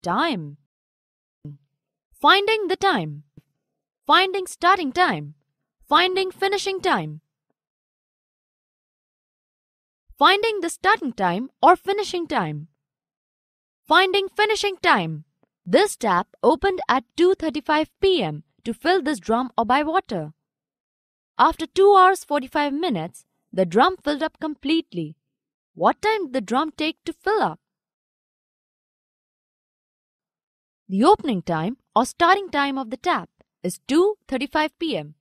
time. Finding the time. Finding starting time. Finding finishing time. Finding the starting time or finishing time. Finding finishing time. This tap opened at 2:35 p.m. to fill this drum or buy water. After 2 hours 45 minutes, the drum filled up completely. What time did the drum take to fill up? The opening time or starting time of the tap is 2:35 p.m.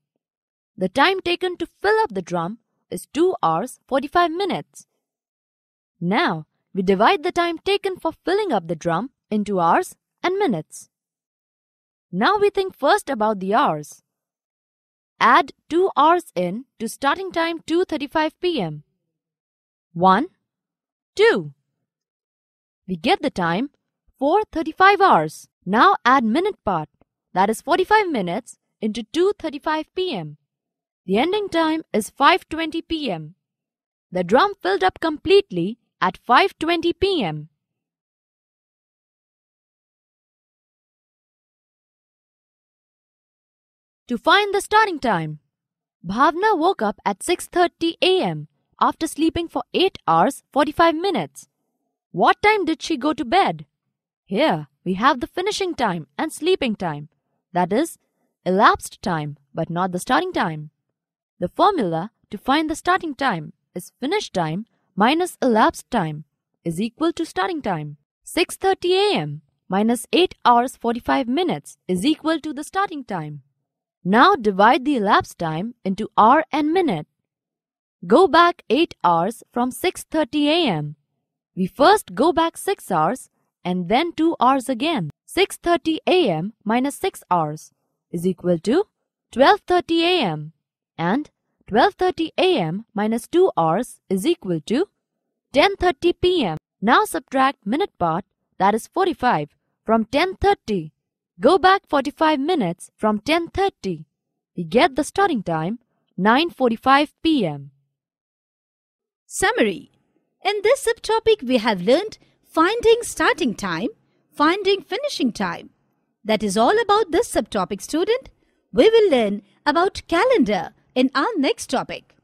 The time taken to fill up the drum is 2 hours 45 minutes. Now, we divide the time taken for filling up the drum into hours and minutes. Now we think first about the hours. Add 2 hours in to starting time 2:35 p.m. 1, 2. We get the time 4:35 hours. Now add minute part, that is 45 minutes into 2:35 p.m. The ending time is 5:20 p.m. The drum filled up completely at 5:20 p.m. To find the starting time, Bhavna woke up at 6:30 a.m. after sleeping for 8 hours 45 minutes. What time did she go to bed? Here we have the finishing time and sleeping time, that is, elapsed time but not the starting time. The formula to find the starting time is finish time minus elapsed time is equal to starting time. 6:30 a.m. minus 8 hours 45 minutes is equal to the starting time. Now divide the elapsed time into hour and minute. Go back 8 hours from 6:30 a.m. We first go back 6 hours and then 2 hours again. 6:30 a.m. minus 6 hours is equal to 12:30 a.m. and 12:30 a.m. minus 2 hours is equal to 10:30 p.m. Now subtract minute part, that is 45, from 10:30. Go back 45 minutes from 10:30. We get the starting time 9:45 p.m. Summary. In this subtopic, we have learned finding starting time, finding finishing time. That is all about this subtopic, student. We will learn about calendar in our next topic.